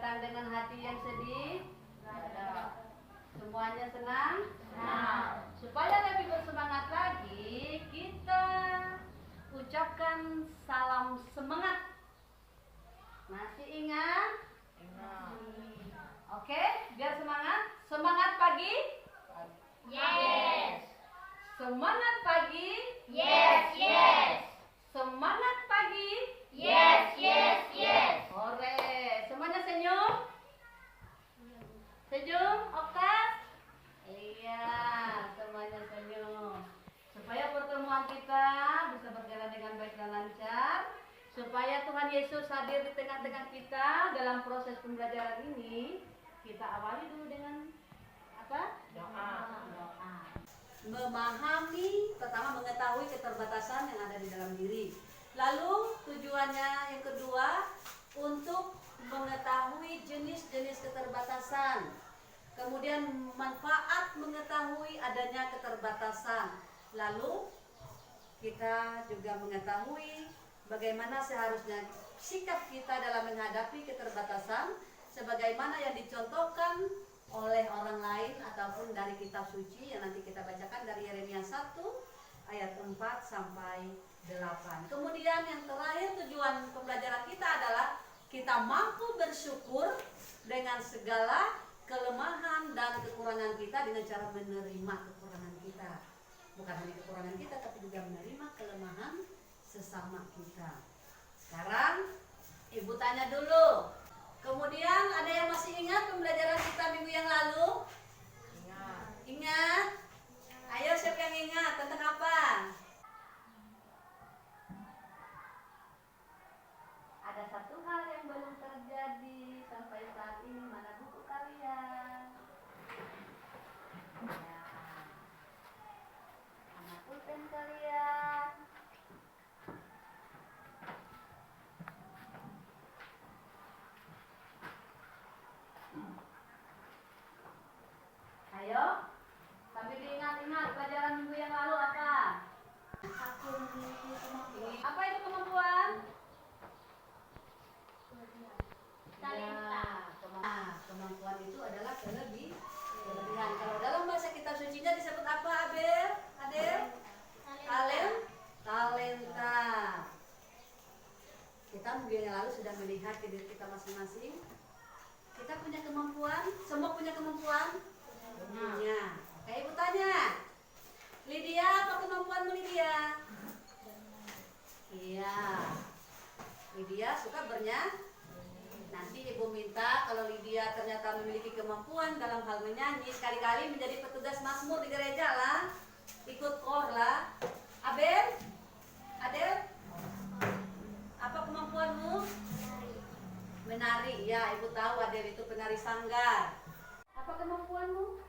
datang dengan hati yang sedih? Ada. Semuanya senang? Nah, Supaya lebih bersemangat lagi, kita ucapkan salam semangat. Masih ingat? Oke, biar semangat. Semangat pagi? yes, Semangat pagi? yes, yes, Semangat pagi? yes, yes, yes. Hore, semuanya senyum? Senyum, Okta? Iya, semuanya senyum. Supaya pertemuan kita bisa berjalan dengan baik dan lancar, supaya Tuhan Yesus hadir di tengah-tengah kita dalam proses pembelajaran ini, kita awali dulu dengan apa? Doa. Doa. Memahami, pertama mengetahui keterbatasan yang ada di dalam diri. Lalu tujuannya yang kedua untuk mengetahui jenis-jenis keterbatasan. Kemudian manfaat mengetahui adanya keterbatasan. Lalu kita juga mengetahui bagaimana seharusnya sikap kita dalam menghadapi keterbatasan sebagaimana yang dicontohkan oleh orang lain ataupun dari kitab suci yang nanti kita bacakan dari Yeremia 1 ayat 4 sampai 8. Kemudian yang terakhir tujuan pembelajaran kita adalah kita mampu bersyukur dengan segala kelemahan dan kekurangan kita dengan cara menerima kekurangan kita. Bukan hanya kekurangan kita tapi juga menerima kelemahan sesama kita. Sekarang Ibu tanya dulu. Kemudian ada yang masih ingat pembelajaran kita minggu yang lalu? Ingat. Ingat? Ayo siapa yang ingat tentang apa? Ada satu hal yang belum terjadi sampai saat ini. Mana buku kalian? Ya. Mana pulpen kalian? Ayo, sambil diingat-ingat pelajaran minggu yang lalu apa? Aku memiliki kemampuan. Apa itu kemampuan? Talenta. Kemampuan itu adalah kelebihan. Kalau dalam bahasa kitab sucinya disebut apa, Abel? Adel? Talenta. Kita minggu yang lalu sudah melihat ke diri kita masing-masing. Kita punya kemampuan, semua punya kemampuan? Punya. Oke, Ibu tanya. Lydia, apa kemampuanmu Lydia? Iya. Lydia suka bernyanyi. Nanti Ibu minta kalau Lydia ternyata memiliki kemampuan dalam hal menyanyi, sekali-kali menjadi petugas mazmur di gereja lah. Ikut kor lah. Abel? Adel? Apa kemampuanmu? Menari. Ya, Ibu tahu Adel itu penari sanggar. Apa kemampuanmu?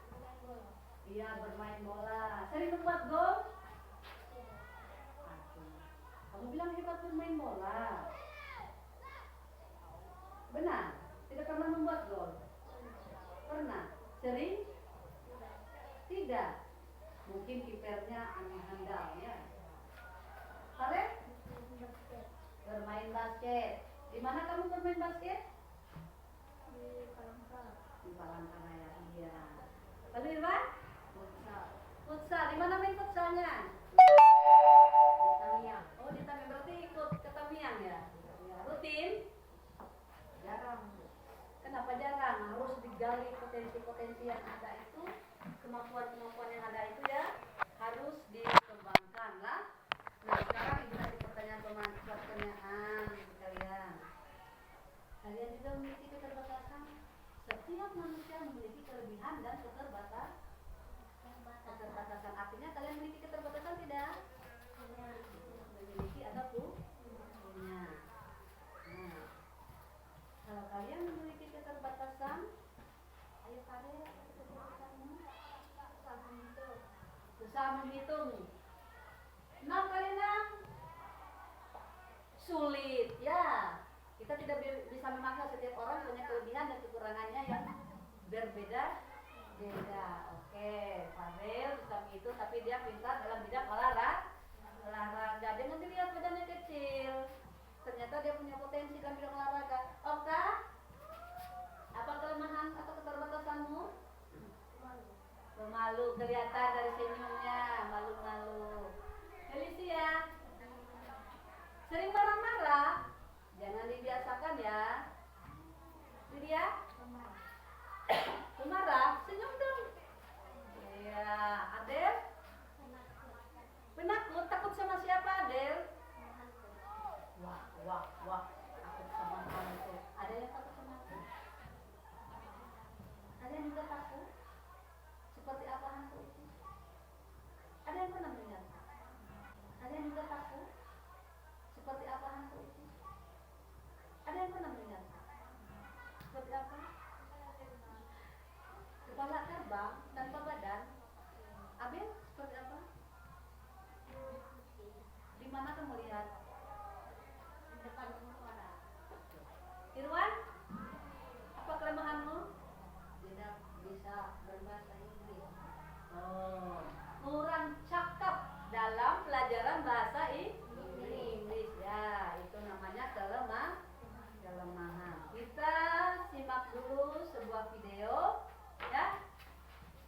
Iya, bermain bola. Sering membuat gol? Kamu bilang hebat bermain bola. Benar? Tidak pernah membuat gol? Pernah? Sering? Tidak. Mungkin kipernya aneh handal ya. Kalian? Bermain basket. Di mana kamu bermain basket? Di Palangkaraya. Iya. Lalu Irwan? Futsal. Di mana main futsalnya? Di Tamiang. Oh, di Tamiang. Berarti ikut ke Tamiang ya? Rutin? Jarang. Kenapa jarang? Harus digali potensi-potensi yang ada itu, kemampuan-kemampuan yang ada itu ya harus dikembangkan lah. Nah, sekarang Ibu kasih pertanyaan kalian. Kalian juga memiliki keterbatasan. Setiap manusia memiliki kelebihan dan keterbatasan. Artinya kalian memiliki keterbatasan tidak? Memiliki atau punya. Nah, kalau kalian memiliki keterbatasan, ayo kalian keterbatasanmu susah menghitung. Nah, kalian sulit ya. Kita tidak bisa memaksa, setiap orang punya kelebihan dan kekurangannya yang berbeda-beda. Oke, Fadel bisa menghitung tapi dia pintar dalam bidang olahraga. Jangan dilihat badannya kecil. Ternyata dia punya potensi dalam bidang olahraga. Okta? kelihatan dari senyumnya, malu-malu. Felicia, sering marah-marah, jangan dibiasakan ya. Lydia, pemarah, senyum dong. Iya, Adel, penakut, takut sama siapa Adel? Wah, takut sama hantu. Ada yang takut sama hantu? Ada yang juga takut? Seperti apa hantu itu? Ada yang pernah melihat? Ada yang juga takut? Seperti apa hantu itu? Ada yang pernah melihat? Seperti apa? Kepala terbang tanpa badan. Abel, seperti apa? Di mana kamu melihat? Di depan suara. Irwan, apa kelemahanmu? Tidak bisa berbahasa Inggris. Oh, kurang cakap dalam pelajaran bahasa Inggris. Ya, itu namanya kelemahan. Kita simak dulu sebuah video, ya.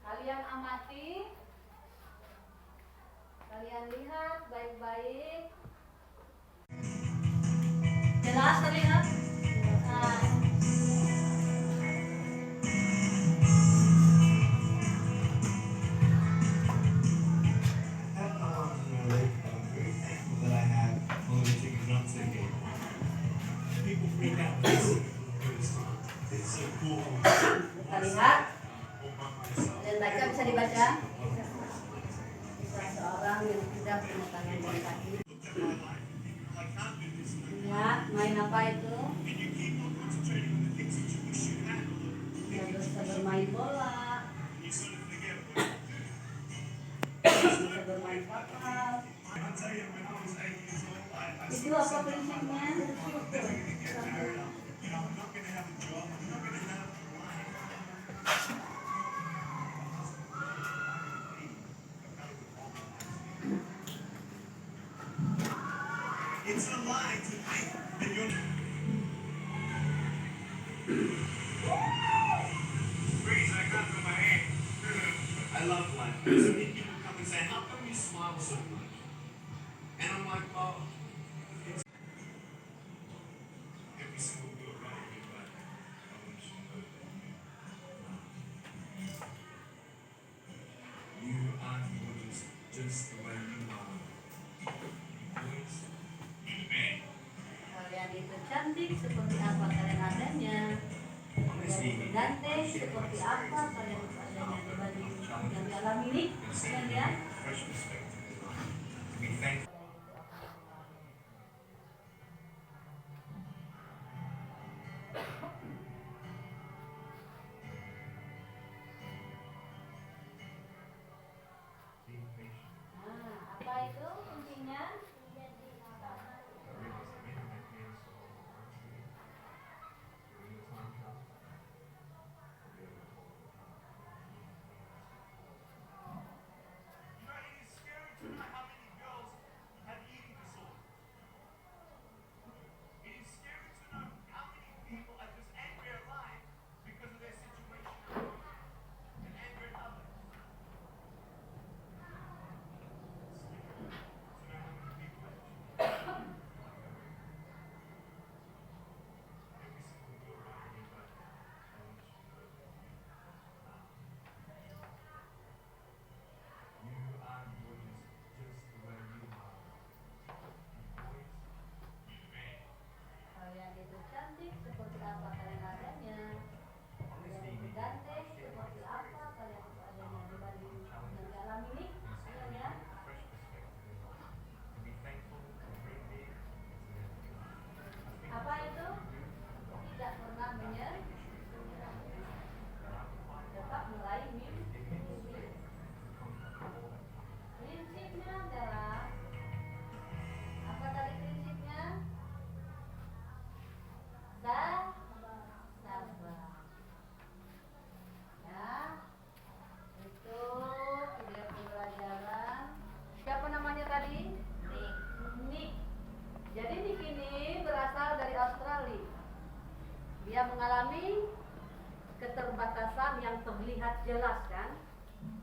Kalian amati, kalian lihat baik-baik. Jelas terlihat? Nah, That I have motivating and not so good. People freak out because it's so cool. kita lihat. Dan baca bisa dibaca. Seseorang yang tidak punya tangan dan kaki. Lihat, main apa itu? Dia bisa bermain bola. Bisa bermain kapal. Itu apa prinsipnya? It's a lie to think that you're Freeze, I got to my head. I love life. So many people come and say, how come you smile so much? And I'm like, well, it's every single wheel around me, but I want you to know that you are gorgeous just the way you are. Boys, you the man. Kalian itu cantik seperti apa kalian adanya. Kalian ganteng seperti apa kalian itu adanya dibanding yang dialami ini. Kemudian Fresh perspective in life. To be thankful. Nah, apa itu kuncinya? Kalian itu cantik seperti apa kalian adanya. Kalian itu ganteng seperti apa kalian itu adanya dibanding yang dialami ini. Kemudian apa itu? Tidak pernah menyerah. Tetap meraih mimpi. Prinsipnya adalah apa tadi prinsipnya? Sabar. Ya, itu video pembelajaran. Siapa namanya tadi? Nick. Jadi Nick ini berasal dari Australia. Dia mengalami keterbatasan yang terlihat jelas kan.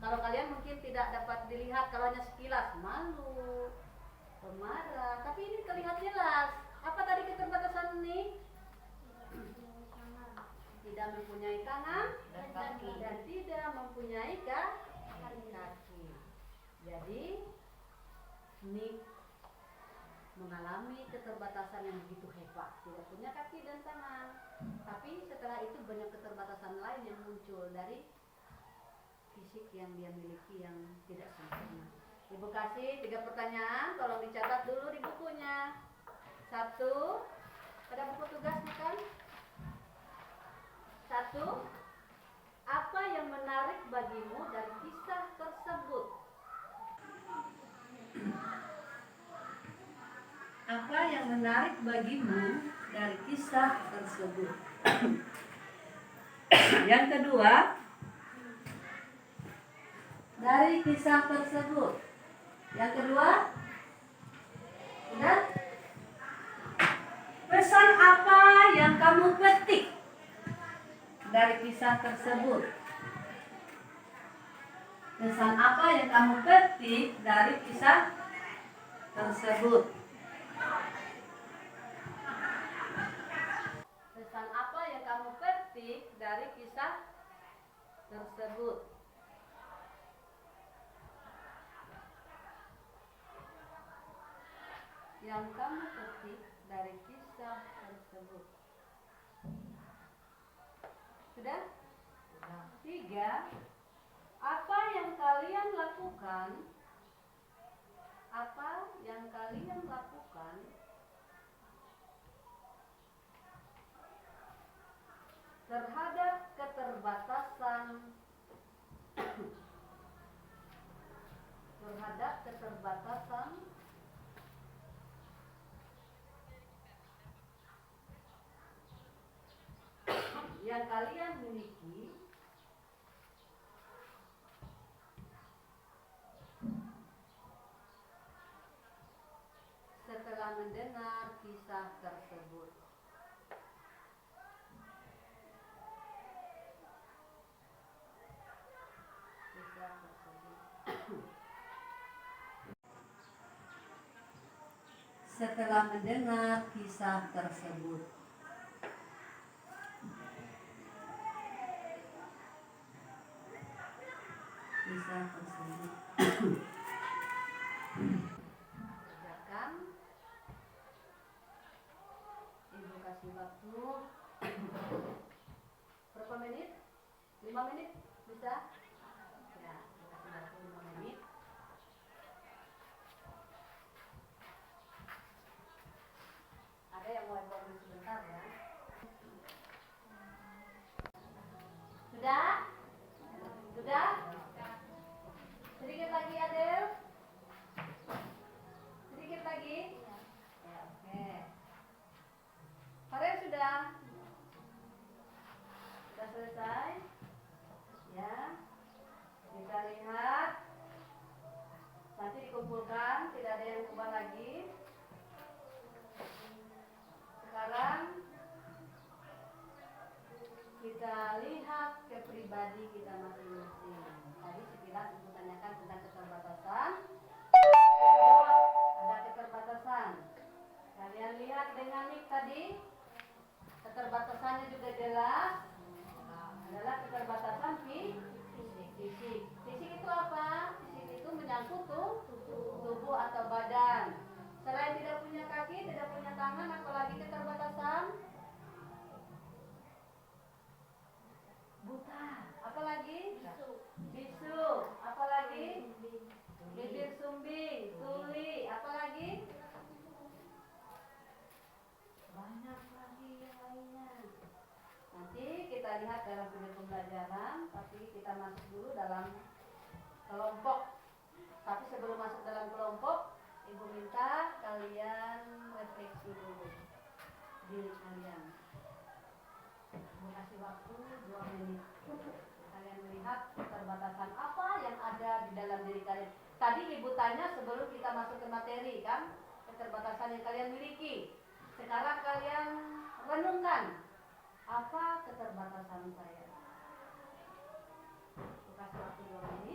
Kalau kalian mungkin tidak dapat dilihat, kalau hanya sekilas, malu, pemarah, tapi ini terlihat jelas. Apa tadi keterbatasan ini? Tidak mempunyai tangan Dan kaki. dan tidak mempunyai kaki. Jadi Nick mengalami keterbatasan yang begitu hebat, tidak punya kaki dan tangan. Tapi setelah itu banyak keterbatasan lain yang muncul dari fisik yang dia miliki yang tidak sempurna. Ibu kasih 3 pertanyaan, tolong dicatat dulu di bukunya. 1, ada buku tugasnya kan? 1, apa yang menarik bagimu dari kisah tersebut? Apa yang menarik bagimu dari kisah tersebut? Yang kedua, dari kisah tersebut. Yang kedua, udah? Pesan apa yang kamu petik dari kisah tersebut? Pesan apa yang kamu petik dari kisah tersebut? Pesan apa yang kamu petik dari kisah tersebut? Yang kamu petik dari kisah tersebut. Sudah? 3, apa yang kalian lakukan? Apa yang kalian lakukan terhadap keterbatasan yang kalian miliki setelah mendengar kisah tersebut. Setelah mendengar kisah tersebut. Kisah tersebut. Kerjakan. Ibu kasih waktu. Berapa menit? 5 menit? Bisa? Ya, ibu kasih waktu 5 menit. Ada yang mau ibu ambil sebentar ya? Sudah? Sudah? Sedikit lagi Adel? Sedikit lagi? Ya, oke. Farel sudah? Sudah selesai? Ya. Kita lihat. Nanti dikumpulkan, tidak ada yang ubah lagi. Sekarang kita lihat ke pribadi kita masing-masing. Tadi sekilas ibu tanyakan tentang keterbatasan. Jawab, ada keterbatasan. Kalian lihat dengan Nick tadi, keterbatasannya juga jelas. Adalah keterbatasan fisik. Fisik itu apa? Fisik itu menyangkut tubuh atau badan. Selain tidak punya kaki, tidak punya tangan, apalagi keterbatasan buta. Apalagi bisu. Apalagi bibir sumbing, tuli. Apalagi banyak lagi yang lainnya. Nanti kita lihat dalam video pembelajaran, tapi kita masuk dulu dalam kelompok. Tapi sebelum masuk dalam kelompok, ibu minta kalian refleksi dulu diri kalian. Ibu kasih waktu 2 menit. Kalian melihat keterbatasan apa yang ada di dalam diri kalian. Tadi ibu tanya sebelum kita masuk ke materi kan, keterbatasan yang kalian miliki. Sekarang kalian renungkan, apa keterbatasan saya? Ibu kasih waktu 2 menit.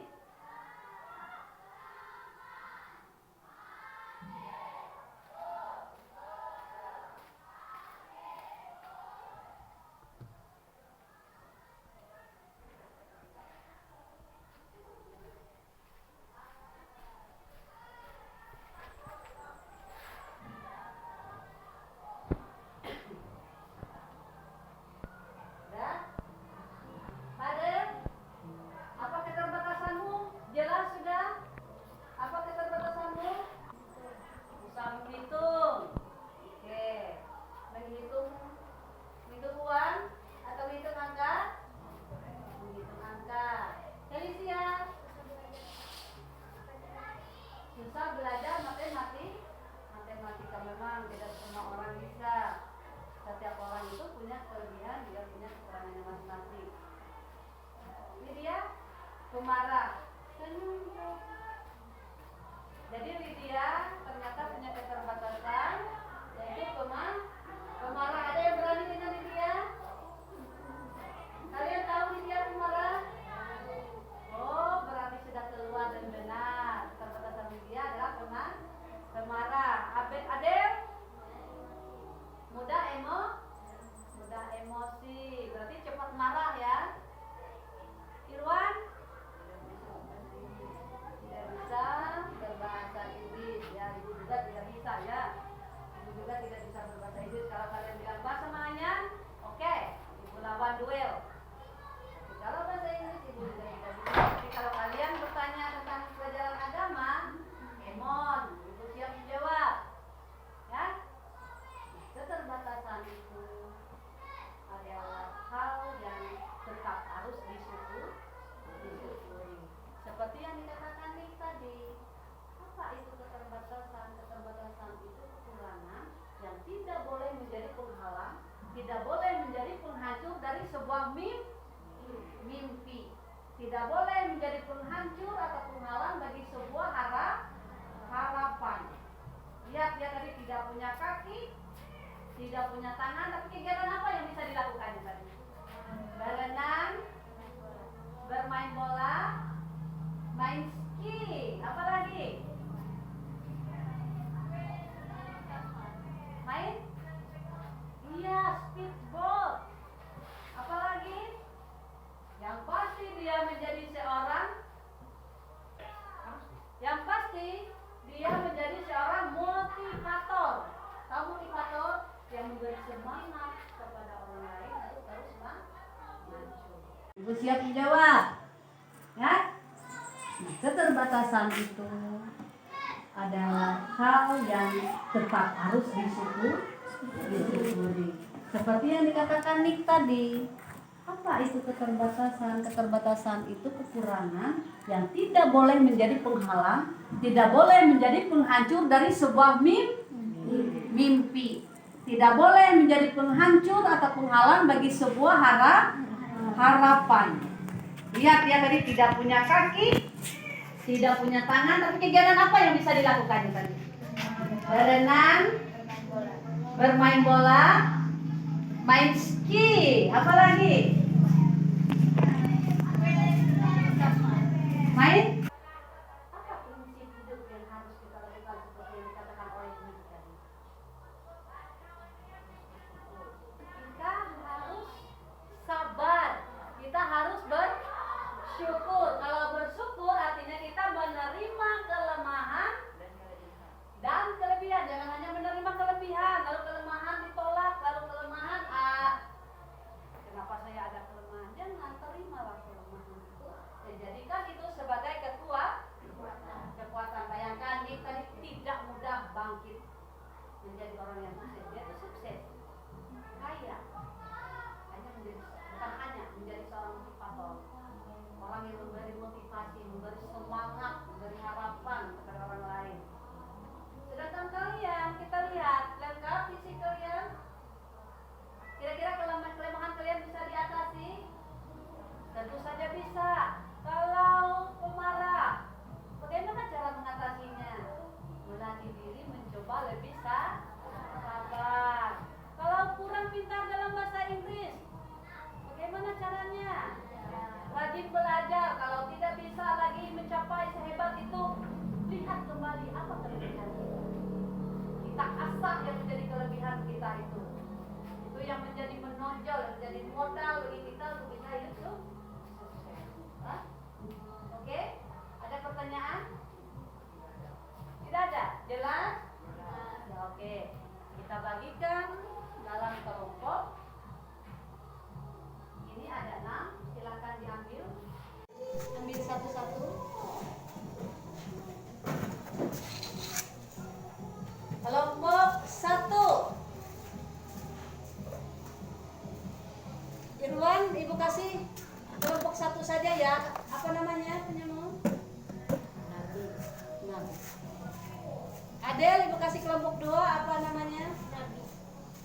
sebuah mimpi. Tidak boleh menjadi penghancur atau penghalang bagi sebuah harapan. Lihat dia tadi tidak punya kaki, tidak punya tangan, tapi kegiatan apa yang bisa dilakukan tadi? Berenang, bermain bola, main ski, apa lagi? Main? Iya, speedboat. Apa lagi? Yang pasti dia menjadi seorang motivator. Tahu motivator? Yang memberi semangat kepada orang lain lalu terus maju. Ibu siap menjawab? Ya? Nah, keterbatasan itu adalah hal yang tetap harus disyukuri. Seperti yang dikatakan Nick tadi. Apa itu keterbatasan? Keterbatasan itu kekurangan yang tidak boleh menjadi penghalang, tidak boleh menjadi penghancur dari sebuah mimpi. Tidak boleh menjadi penghancur atau penghalang bagi sebuah harapan. Lihat dia tadi tidak punya kaki, tidak punya tangan, tapi kegiatan apa yang bisa dilakukan tadi? Berenang, bermain bola, main ski, apa lagi? Main? Apa prinsip hidup yang harus kita lakukan seperti yang dikatakan oleh Ibu tadi? Kita harus sabar, kita harus bersyukur. Kalau bersyukur artinya kita menerima kelemahan dan kelebihan. Jangan hanya menerima kelebihan, lalu kelemahan ditolak, lalu kelemahan kenapa saya ada kelemahan? Jangan terimalah kelemahan itu. Dan jadikan itu sebagai kekuatan. Bayangkan dia tadi tidak mudah bangkit menjadi orang yang sukses. Dia itu sukses, kaya, bukan hanya menjadi seorang motivator, orang yang memberi motivasi, memberi semangat, memberi harapan kepada orang lain. Sedangkan kalian, kita lihat lengkap fisik kalian. Kira-kira kelemahan kalian bisa diatasi? Tentu saja bisa. Kalau pemarah, bagaimana cara mengatasinya? Melatih diri mencoba lebih sabar. Kalau kurang pintar dalam bahasa Inggris, bagaimana caranya? Rajin belajar. Kalau tidak bisa lagi mencapai sehebat itu, lihat kembali apa kelebihan kita. Kita asah yang menjadi kelebihan kita itu. Itu yang menjadi menonjol, yang menjadi modal bagi kita untuk bisa hidup. Oke? Ada pertanyaan? Tidak ada? Jelas? Ya, oke. Kita bagikan dalam kelompok. Ini ada 6, silakan diambil. Ambil satu-satu. Kelompok 1. Irwan, Ibu kasih kelompok 1 saja ya. Apa namanya penyamu? Nabi. Adel, Ibu kasih kelompok 2. Apa namanya? Nabi.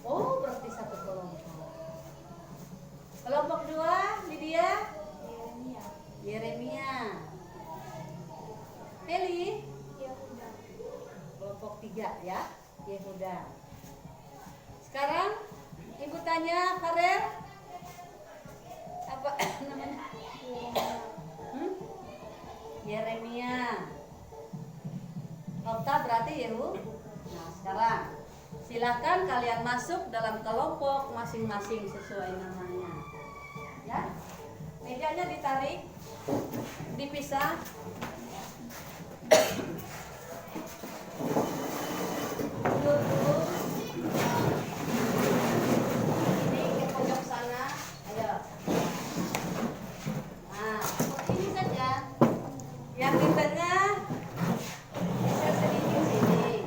Oh, berarti satu kelompok. Kelompok 2, Lydia? Yeremia. Heli? Yehuda. Kelompok 3 ya, Yehuda. Sekarang Ibu tanya Farel, apa namanya? Yeremia. Okta berarti Yehu. Nah, sekarang silakan kalian masuk dalam kelompok masing-masing sesuai namanya. Ya. Mejanya ditarik, dipisah. Duduk dulu. Ini ke pojok sana. Ayo. Nah, seperti ini saja. Yang di tengah bisa sedikit sini.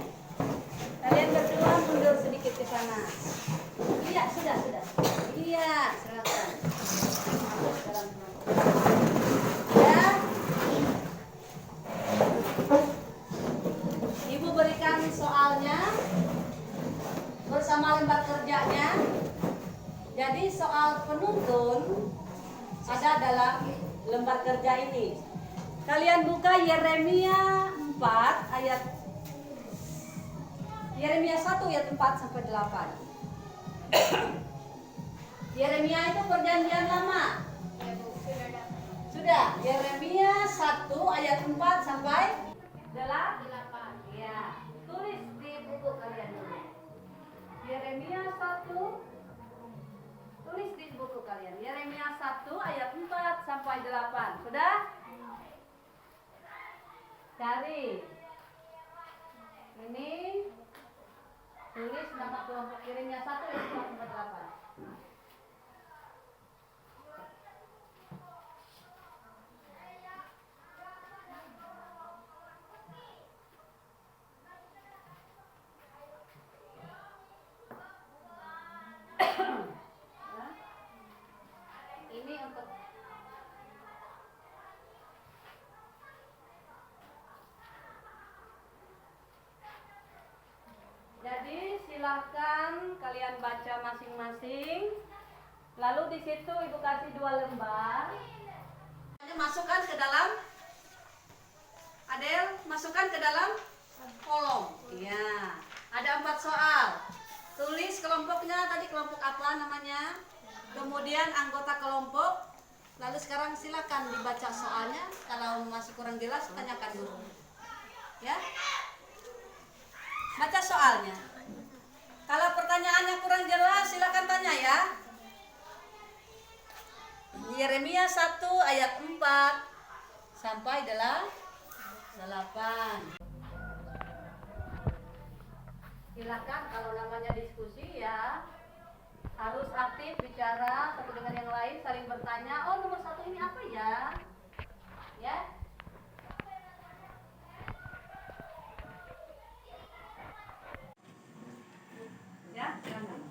Kalian berdua mundur sedikit ke sana. Iya, sudah. Iya, silakan. Masuk dalam kelompok. Ya. dalam lembar kerja ini. Kalian buka Yeremia 4 ayat Yeremia 1 ayat 4 sampai 8. Yeremia itu perjanjian lama. Sudah, Yeremia 1 ayat 4 sampai 8. Ya, tulis di buku kalian dulu. Yeremia 1, tulis di buku kalian. Yeremia 1 ayat 4 sampai 8. Sudah? Cari. Ini tulis nama kelompok Yeremia 1 ayat 4 sampai 8. Ini untuk jadi silahkan kalian baca masing-masing. Lalu di situ ibu kasih 2 lembar. Masukkan ke dalam Adel, masukkan ke dalam kolom. Ya, ada 4 soal. Tulis kelompoknya tadi, kelompok apa namanya, kemudian anggota kelompok. Lalu sekarang silakan dibaca soalnya. Kalau masih kurang jelas tanyakan dulu. Ya, baca soalnya. Kalau pertanyaannya kurang jelas silakan tanya ya. Yeremia 1 ayat 4 sampai 8. Silakan kalau namanya diskusi ya, harus aktif bicara satu dengan yang lain, saling bertanya. Oh, nomor 1 ini apa ya? Ya. Ya, silakan.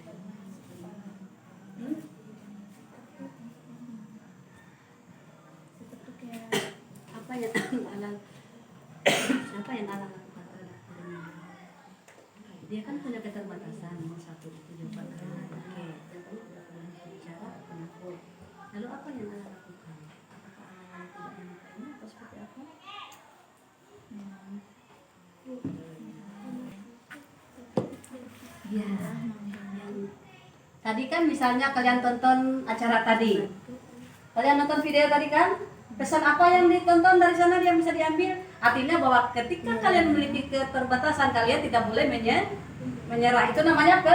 Apa yang alam lakukan terhadap dirinya? Dia kan punya keterbatasan, nomor 1 ditunjukkan. Oke, yang perlu bicara penakut. Lalu apa yang alam lakukan? Apakah alam tidak menyukainya atau seperti apa? Ya, tadi kan misalnya kalian tonton acara tadi. Kalian nonton video tadi kan? Pesan apa yang ditonton dari sana yang bisa diambil? Artinya bahwa ketika kalian memiliki keterbatasan, kalian tidak boleh menyerah. Itu namanya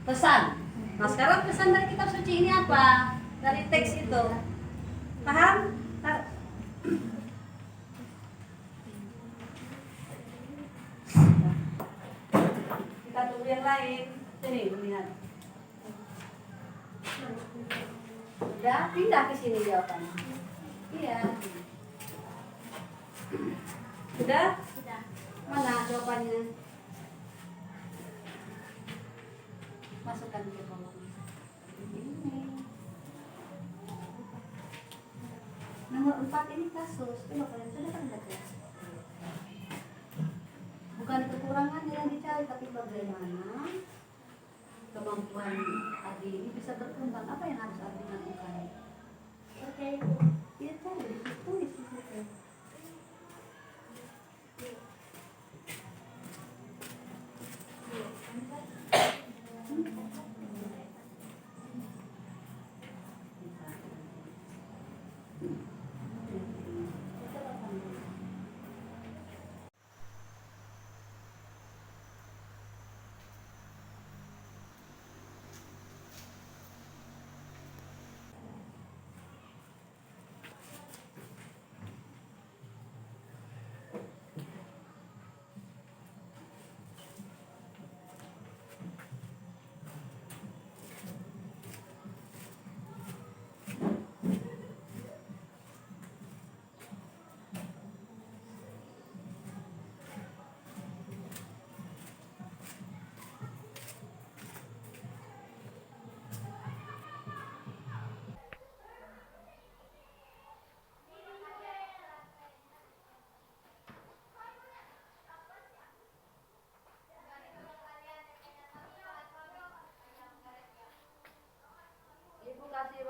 pesan. Nah, sekarang pesan dari kitab suci ini apa? Dari teks itu. Paham? Kita tunggu yang lain. Sini, melihat. Udah, pindah ke sini jawabannya. Iya. Sudah? Sudah. Mana jawabannya? Masukkan ke kolom. Ini. Nomor 4 ini kasus. Coba kalian sudah kan baca? Bukan kekurangan yang dicari, tapi bagaimana kemampuan Ardi ini bisa berkembang. Apa yang harus Ardi lakukan? Oke. Dia cari di situ, di situ.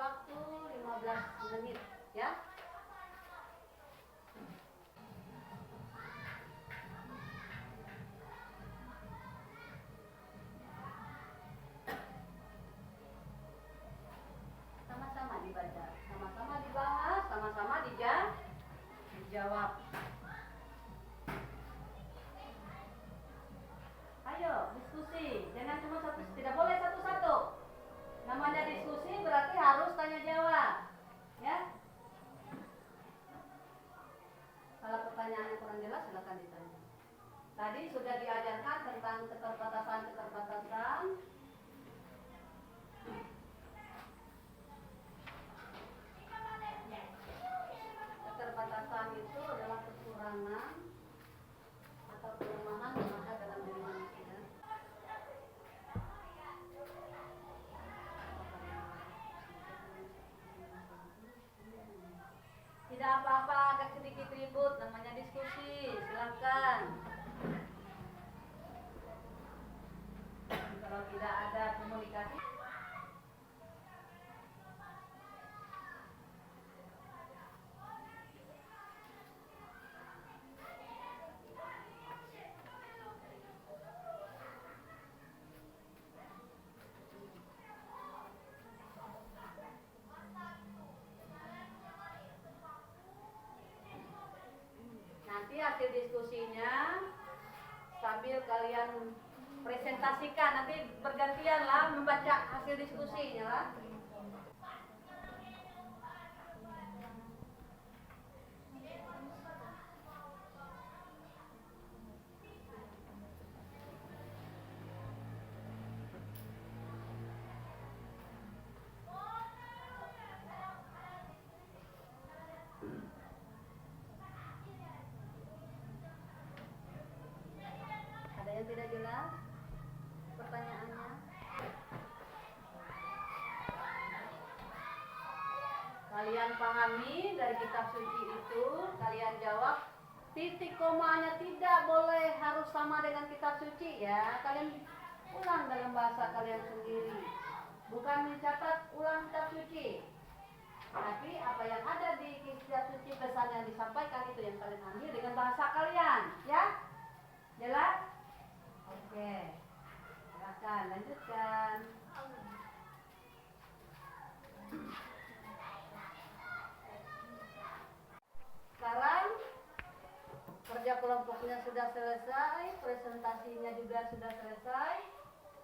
waktu 15 menit ya. Sama-sama dibaca, sama-sama dibahas, sama-sama dijawab. Ayo diskusi, jangan cuma satu, tidak boleh satu-satu. Namanya diskusi berarti harus tanya jawab, ya. Kalau pertanyaannya kurang jelas silakan ditanya. Tadi sudah diajarkan tentang keterbatasan. Keterbatasan itu adalah kekurangan atau kelemahan yang ada dalam diri manusia. Tidak apa-apa, agak sedikit ribut, namanya diskusi, silakan. Kalau tidak ada komunikasi, nanti hasil diskusinya sambil kalian presentasikan, nanti bergantian lah membaca hasil diskusinya lah. Ada yang tidak jelas pertanyaannya? Kalian pahami dari kitab suci itu, kalian jawab. Titik komanya tidak boleh harus sama dengan kitab suci ya. Kalian ulang dalam bahasa kalian sendiri. Bukan mencatat ulang kitab suci. Tapi apa yang ada di kitab suci, pesan yang disampaikan itu yang kalian ambil dengan bahasa kalian, ya? Jelas? Oke. Silakan lanjutkan. Sekarang kerja kelompoknya sudah selesai, presentasinya juga sudah selesai.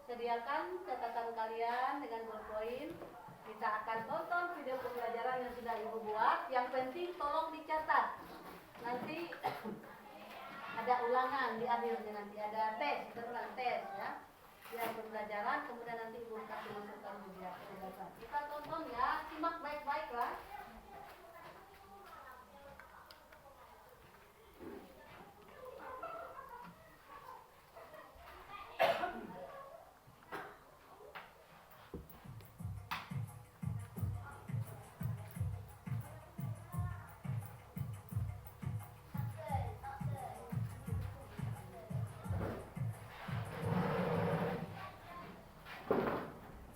Sediakan catatan kalian dengan berpoin. Kita akan tonton video pembelajaran yang sudah Ibu buat. Yang penting tolong dicatat. Nanti ada ulangan di akhirnya, nanti ada tes, berulang tes ya. Yang pembelajaran, kemudian nanti Ibu kasih masukan juga penjelasan. Kita tonton ya, simak baik-baik lah.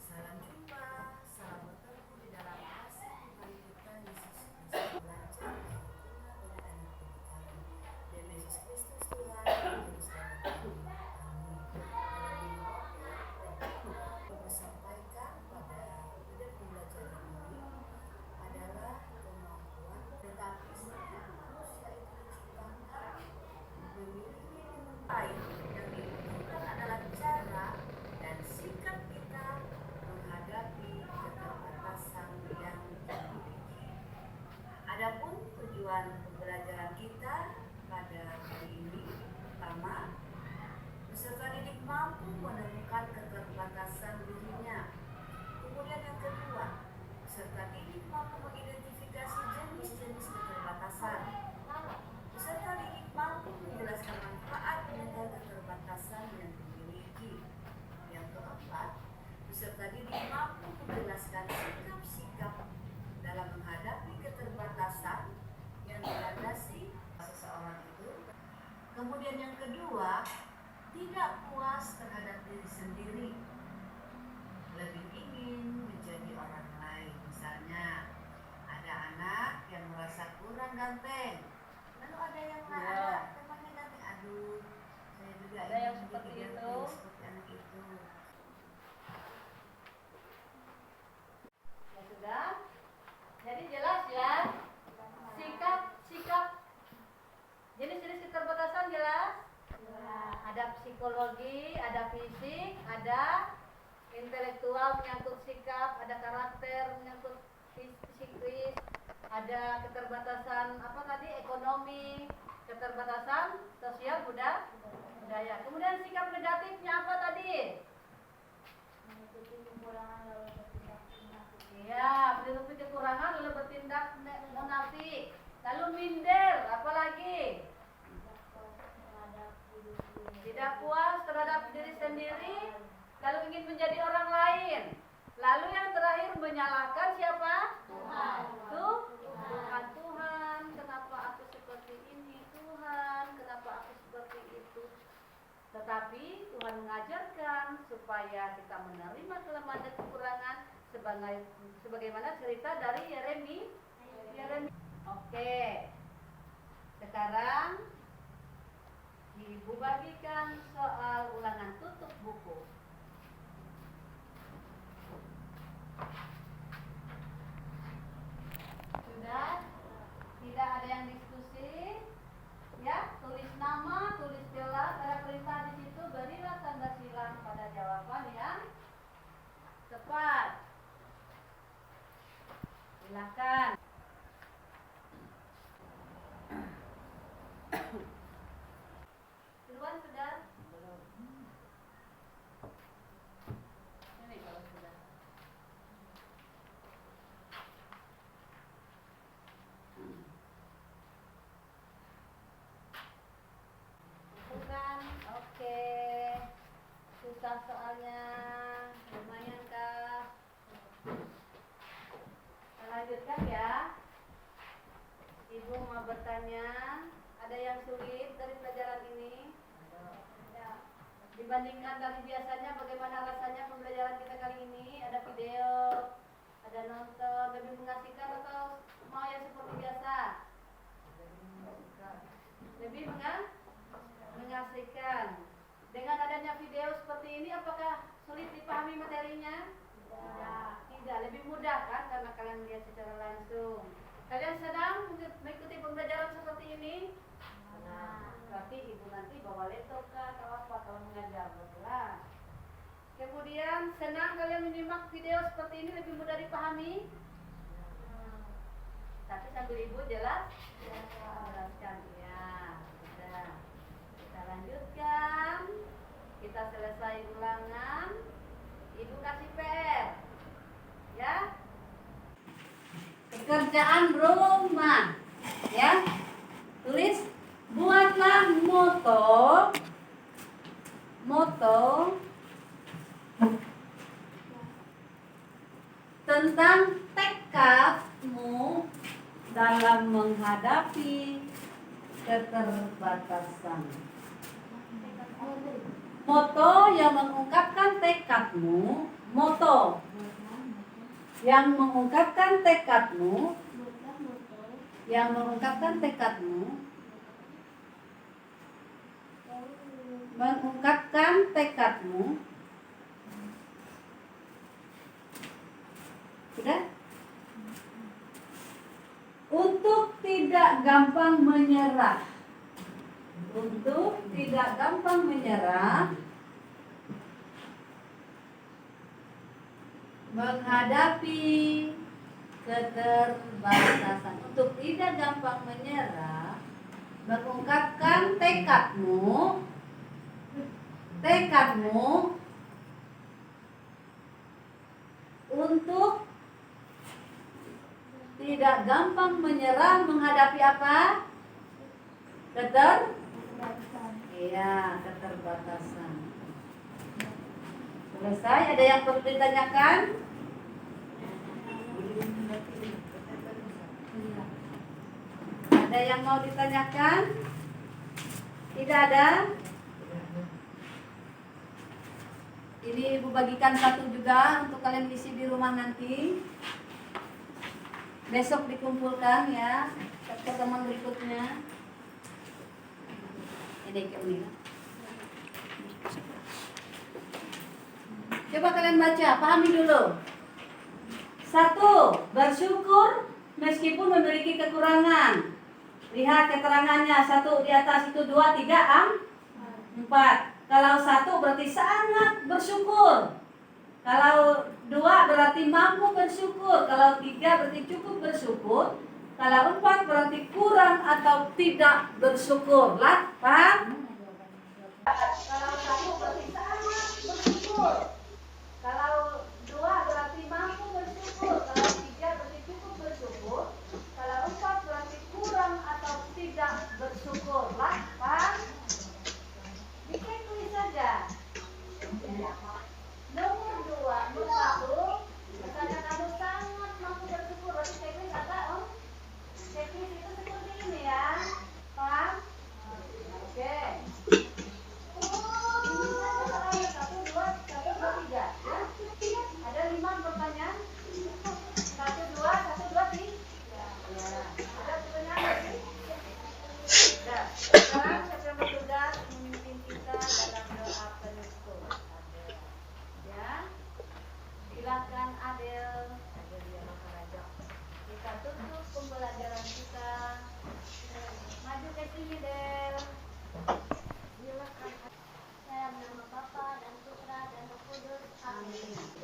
Salam jumpa, salam bertemu di dalam kasih Tuhan kita Yesus Kristus. Belajar dengan anak kami. Demi Yesus Kristus Tuhan, terus kami. Amin. Dalam yang sampaikan pada video pembelajaran ini adalah kemampuan, tetapi setiap manusia itu diciptakan memiliki lain yang dibutuhkan adalah cara dan sikap kita menghadapi keterbatasan yang dimiliki. Adapun tujuan pembelajaran kita pada hari ini, pertama, peserta didik mampu menemukan keterbatasan dirinya. Kemudian yang kedua, peserta didik mampu mengidentifikasi jenis-jenis keterbatasan. Peserta didik mampu menjelaskan manfaat menyadari keterbatasan yang dimiliki. Yang keempat, peserta didik mampu menjelaskan sikap-sikap dalam menghadapi keterbatasan yang dilandasi seseorang itu. Kemudian yang kedua, tidak puas terhadap diri sendiri, lebih ingin menjadi orang lain. Misalnya psikologi, ada fisik, ada intelektual menyangkut sikap, ada karakter menyangkut psikis, ada keterbatasan apa tadi ekonomi, keterbatasan sosial budaya. Kemudian sikap negatifnya apa tadi? Mengikuti kekurangan lalu bertindak munafik. Iya, menutupi kekurangan lalu bertindak munafik. Lalu minder, apalagi? Tidak puas terhadap diri sendiri, lalu ingin menjadi orang lain. Lalu yang terakhir menyalahkan siapa? Tuhan. Tuhan, kenapa aku seperti ini? Tuhan, kenapa aku seperti itu? Tetapi Tuhan mengajarkan supaya kita menerima kelemahan dan kekurangan sebagaimana cerita dari Yeremia. Oke. Sekarang Ibu bagikan soal ulangan tutup buku. Sudah? Tidak ada yang diskusi? Ya, tulis nama, tulis jelas, ada perintah di situ, berilah tanda silang pada jawaban yang tepat. Silakan. Duluan sudah? Belum. Ini kalau sudah. Bukan? Oke. Susah soalnya. Lumayan kah? Kita lanjutkan ya. Ibu mau bertanya, ada yang sulit dari pelajaran ini? Ya. Dibandingkan dari biasanya, bagaimana rasanya pembelajaran kita kali ini? Ada video, ada nonton, lebih mengasihkan atau mau yang seperti biasa? Lebih mengasihkan. Dengan adanya video seperti ini, apakah sulit dipahami materinya? Tidak, lebih mudah kan karena kalian melihat secara langsung. Kalian sedang mengikuti pembelajaran seperti ini? Berarti ibu nanti bawa laptop kah atau apa kalau mengajar, betulah. Kemudian senang kalian menyimak video seperti ini, lebih mudah dipahami? Tapi sambil ibu jelaskan ya. Sudah. Kita lanjutkan. Kita selesai ulangan. Ibu kasih PR. Ya. Pekerjaan rumah. Ya. Tulis, buatlah moto tentang tekadmu dalam menghadapi keterbatasan. Moto yang mengungkapkan tekadmu, moto yang mengungkapkan tekadmu, sudah? Untuk tidak gampang menyerah. Menghadapi keterbatasan. Untuk tidak gampang menyerah, mengungkapkan tekadmu untuk tidak gampang menyerah menghadapi apa? Keterbatasan. Selesai, ada yang perlu ditanyakan? Ada yang mau ditanyakan? Tidak ada? Ini ibu bagikan satu juga untuk kalian isi di rumah nanti. Besok dikumpulkan ya, pertemuan berikutnya. Ini kami. Coba kalian baca, pahami dulu. 1. Bersyukur meskipun memiliki kekurangan. Lihat keterangannya, 1 di atas itu, 2, 3, 4. Kalau 1 berarti sangat bersyukur. Kalau 2 berarti mampu bersyukur. Kalau 3 berarti cukup bersyukur. Kalau 4 berarti kurang atau tidak bersyukur. Lah, paham? Kalau 1 berarti sangat bersyukur. Kalau 2 berarti mampu bersyukur. Kalau 3 berarti cukup bersyukur. Kalau 4 berarti kurang atau tidak bersyukur. Lah, paham? Bikin tulis saja. Nomor 1, misalnya kamu sangat mampu bersyukur, berarti checklist ada om. Checklist itu seperti ini ya, paham? Oke. Ini saja soalnya 1, 2, 3 ya. Ada 5 pertanyaan. 1, 2, 1, 2, 3. Ya. Ada pertanyaan lagi? Ya. Sekarang siapa yang bertugas memimpin kita dalam doa penutup? Ya. Silakan Adel. Adel dia Maharaja. Kita tutup pembelajaran kita. Maju ke sini, Del. Dalam nama Bapa dan Putra dan Roh Kudus. Amin.